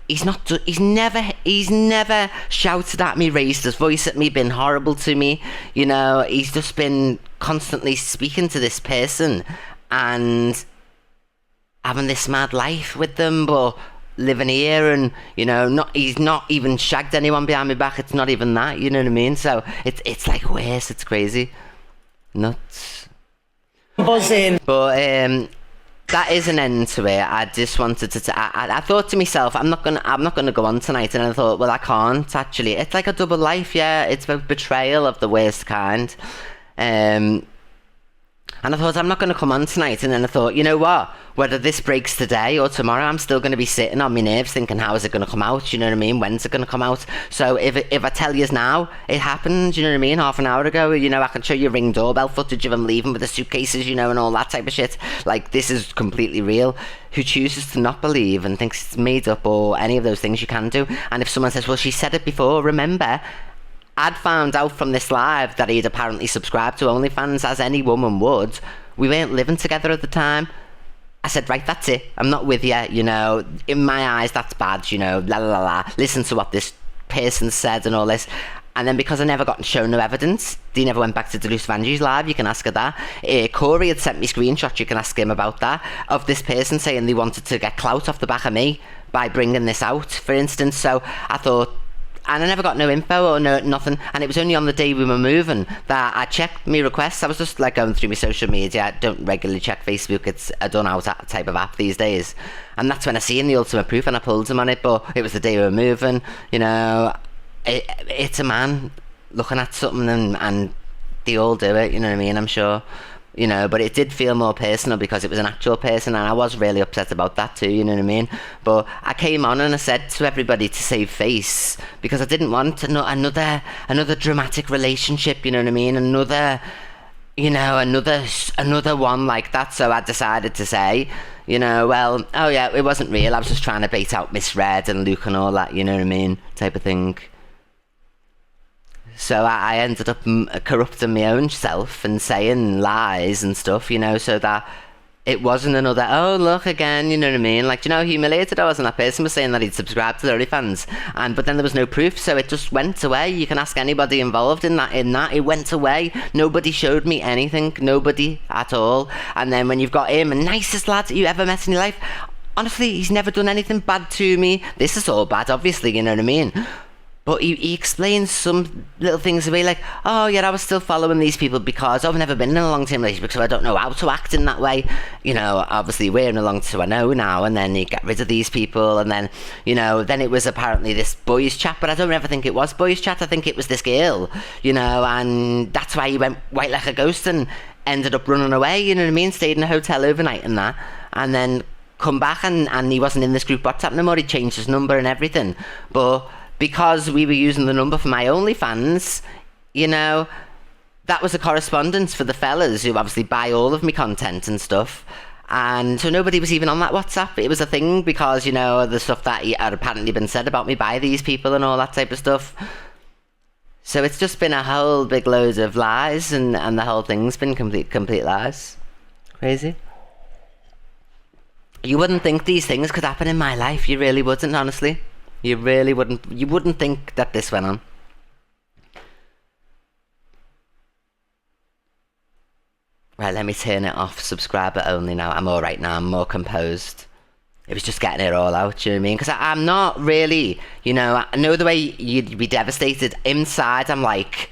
he's never shouted at me, raised his voice at me, been horrible to me. You know, he's just been constantly speaking to this person and having this mad life with them, but living here, and you know, he's not even shagged anyone behind my back. It's not even that, you know what I mean? So it's like worse. It's crazy, nuts. Buzzing. But that is an end to it. I just wanted to. I thought to myself, I'm not gonna go on tonight, and I thought, well, I can't actually. It's like a double life, yeah. It's a betrayal of the worst kind. And I thought, I'm not going to come on tonight. And then I thought, you know what? Whether this breaks today or tomorrow, I'm still going to be sitting on my nerves thinking, how is it going to come out? You know what I mean? When's it going to come out? So if I tell you now, it happened, you know what I mean? Half an hour ago, you know, I can show you Ring doorbell footage of him leaving with the suitcases, you know, and all that type of shit. Like, this is completely real. Who chooses to not believe and thinks it's made up or any of those things you can do. And if someone says, well, she said it before, remember, I'd found out from this live that he'd apparently subscribed to OnlyFans, as any woman would. We weren't living together at the time. I said, right, that's it. I'm not with you, you know. In my eyes, that's bad, you know. La la la. Listen to what this person said and all this. And then because I never got shown no evidence, they never went back to Deluse Vanjie's live. You can ask her that. Corey had sent me screenshots. You can ask him about that. Of this person saying they wanted to get clout off the back of me by bringing this out, for instance. So I thought, and I never got no info or nothing, and it was only on the day we were moving that I checked my requests. I was just like going through my social media. I don't regularly check Facebook. It's a done out type of app these days, and that's when I seen the ultimate proof and I pulled him on it. But it was the day we were moving, you know. It's a man looking at something, and they all do it, you know what I mean, I'm sure. You know, but it did feel more personal because it was an actual person, and I was really upset about that too, you know what I mean? But I came on and I said to everybody to save face, because I didn't want another dramatic relationship, you know what I mean? Another one like that. So I decided to say, you know, well, oh yeah, it wasn't real. I was just trying to bait out Miss Red and Luke and all that, you know what I mean? Type of thing. So I ended up corrupting my own self and saying lies and stuff, you know, so that it wasn't another, oh, look again, you know what I mean? Like, you know how humiliated I was, and that person was saying that he'd subscribed to the OnlyFans, but then there was no proof, so it just went away. You can ask anybody involved in that. It went away. Nobody showed me anything, nobody at all. And then when you've got him, the nicest lad that you ever met in your life, honestly, he's never done anything bad to me. This is all bad, obviously, you know what I mean? But he explains some little things away, like, oh yeah, I was still following these people because I've never been in a long-term relationship, so I don't know how to act in that way. You know, obviously we're in a long, so I know now. And then he got rid of these people, and then, you know, then it was apparently this boys chat, but I don't ever think it was boys chat. I think it was this girl, you know, and that's why he went white like a ghost and ended up running away. You know what I mean? Stayed in a hotel overnight and that, and then come back and he wasn't in this group WhatsApp no more. He changed his number and everything, but because we were using the number for my OnlyFans, you know, that was a correspondence for the fellas who obviously buy all of my content and stuff. And so nobody was even on that WhatsApp. It was a thing because, you know, the stuff that had apparently been said about me by these people and all that type of stuff. So it's just been a whole big load of lies, and the whole thing's been complete lies. Crazy. You wouldn't think these things could happen in my life. You really wouldn't, honestly. You really wouldn't. You wouldn't think that this went on. Right, let me turn it off. Subscriber only now. I'm alright now. I'm more composed. It was just getting it all out, you know what I mean? Because I'm not really, you know, I know the way you'd be devastated. Inside, I'm like,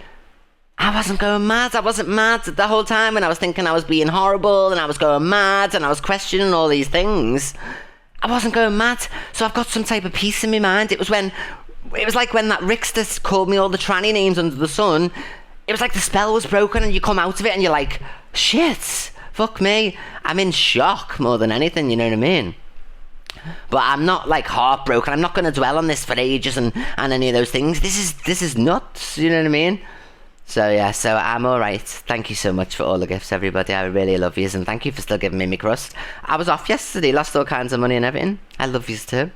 I wasn't going mad. I wasn't mad the whole time, and I was thinking I was being horrible, and I was going mad, and I was questioning all these things. I wasn't going mad, so I've got some type of peace in my mind. It was like when that Rickster called me all the tranny names under the sun. It was like the spell was broken, and you come out of it and you're like, shit, fuck me. I'm in shock more than anything, you know what I mean? But I'm not like heartbroken. I'm not going to dwell on this for ages and any of those things. This is nuts, you know what I mean? So yeah, so I'm alright. Thank you so much for all the gifts, everybody. I really love yous, and thank you for still giving me my crust. I was off yesterday, lost all kinds of money and everything. I love yous too.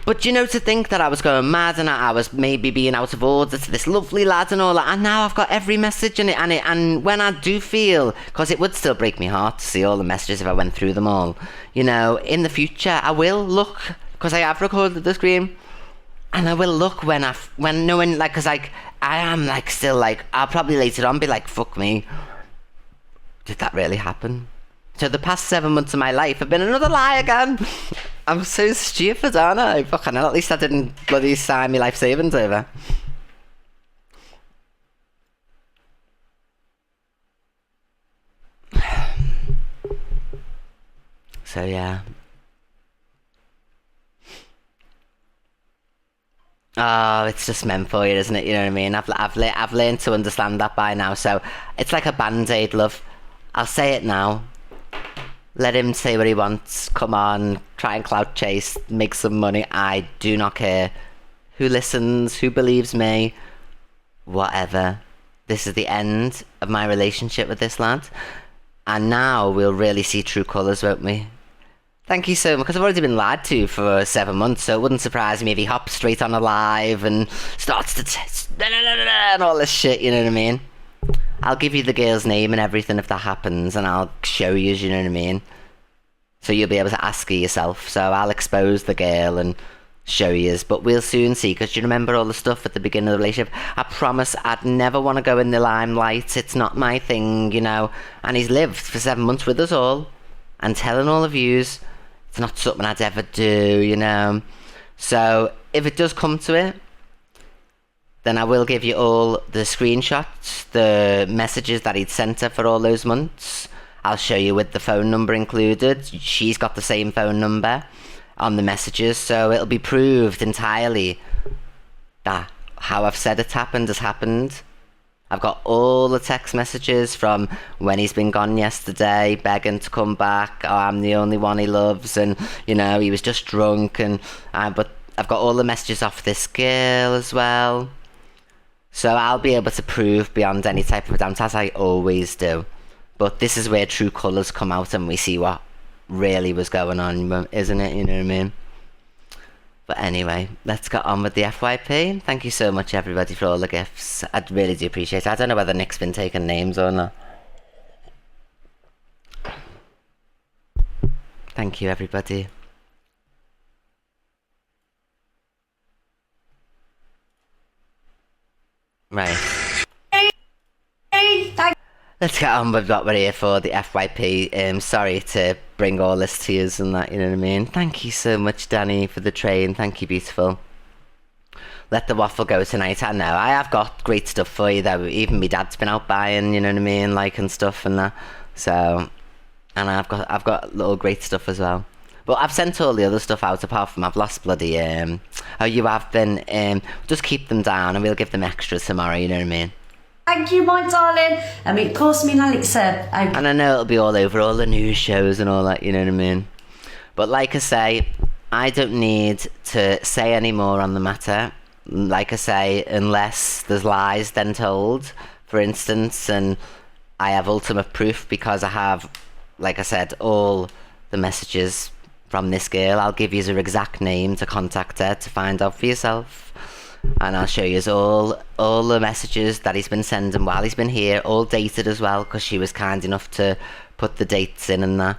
But you know, to think that I was going mad and I was maybe being out of order to this lovely lad and all that, and now I've got every message in it, and when I do feel, because it would still break my heart to see all the messages if I went through them all, you know, in the future I will look, because I have recorded the screen, and I will look when knowing, like, because like I am like still like, I'll probably later on be like, fuck me, did that really happen? So the past 7 months of my life have been another lie again. I'm so stupid, aren't I? Fucking hell, at least I didn't bloody sign my life savings over. So yeah. Oh, it's just meant for you, isn't it? You know what I mean? I've learned to understand that by now. So it's like a band-aid, love. I'll say it now. Let him say what he wants. Come on, try and clout chase, make some money. I do not care who listens, who believes me, whatever. This is the end of my relationship with this lad. And now we'll really see true colours, won't we? Thank you so much, because I've already been lied to for 7 months, so it wouldn't surprise me if he hops straight on a live and starts to and all this shit, you know what I mean? I'll give you the girl's name and everything if that happens, and I'll show you know what I mean? So you'll be able to ask her yourself. So I'll expose the girl and show you, but we'll soon see, because you remember all the stuff at the beginning of the relationship. I promise I'd never want to go in the limelight. It's not my thing, you know. And he's lived for 7 months with us all, and telling all of yous, it's not something I'd ever do, you know. So if it does come to it, then I will give you all the screenshots, the messages that he'd sent her for all those months. I'll show you with the phone number included. She's got the same phone number on the messages, so it'll be proved entirely that how I've said it happened has happened. I've got all the text messages from when he's been gone yesterday, begging to come back. Oh, I'm the only one he loves, and you know, he was just drunk, and but I've got all the messages off this girl as well. So I'll be able to prove beyond any type of doubt, as I always do. But this is where true colours come out and we see what really was going on, isn't it? You know what I mean? But anyway, let's get on with the FYP. Thank you so much, everybody, for all the gifts. I really do appreciate it. I don't know whether Nick's been taking names or not. Thank you, everybody. Right. Let's get on with what we're here for, the FYP. Sorry to bring all this to you and that, you know what I mean? Thank you so much, Danny, for the train. Thank you, beautiful. Let the waffle go tonight. I know, I have got great stuff for you, though. Even my dad's been out buying, you know what I mean? Like, and stuff and that. So, and I've got little great stuff as well. But I've sent all the other stuff out, apart from I've lost bloody, oh, you have been, just keep them down and we'll give them extras tomorrow, you know what I mean? Thank you, my darling. I mean, of course, me and Alexa. And I know it'll be all over all the news shows and all that, you know what I mean? But like I say, I don't need to say any more on the matter. Like I say, unless there's lies then told, for instance, and I have ultimate proof because I have, like I said, all the messages from this girl. I'll give you her exact name to contact her to find out for yourself. And I'll show you all the messages that he's been sending while he's been here, all dated as well, because she was kind enough to put the dates in and that.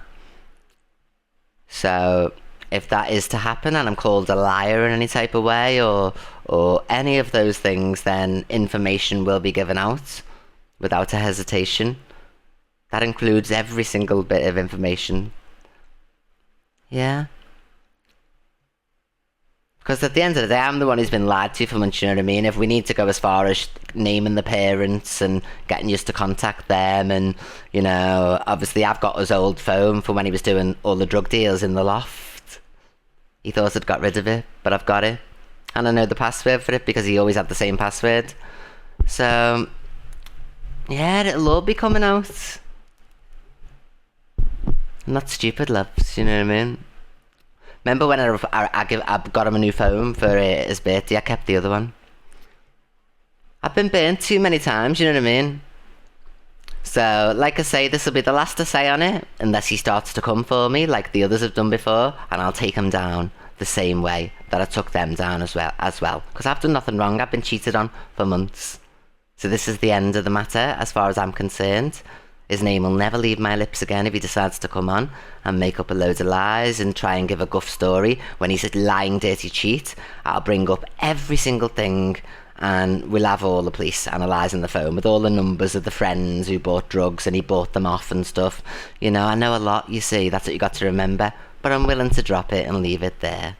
So if that is to happen and I'm called a liar in any type of way or any of those things, then information will be given out without a hesitation. That includes every single bit of information. Yeah. Because at the end of the day, I'm the one who's been lied to for months, you know what I mean? If we need to go as far as naming the parents and getting used to contact them, and, you know, obviously I've got his old phone from when he was doing all the drug deals in the loft. He thought I'd got rid of it, but I've got it. And I know the password for it because he always had the same password. So, yeah, it'll all be coming out. I'm not stupid, loves, you know what I mean? Remember when I got him a new phone for his birthday? I kept the other one. I've been burnt too many times, you know what I mean? So, like I say, this will be the last to say on it, unless he starts to come for me, like the others have done before, and I'll take him down the same way that I took them down as well. Because I've done nothing wrong. I've been cheated on for months. So this is the end of the matter, as far as I'm concerned. His name will never leave my lips again if he decides to come on and make up a load of lies and try and give a guff story when he's a lying, dirty cheat. I'll bring up every single thing, and we'll have all the police analysing the phone with all the numbers of the friends who bought drugs and he bought them off and stuff. You know, I know a lot, you see, that's what you got to remember, but I'm willing to drop it and leave it there.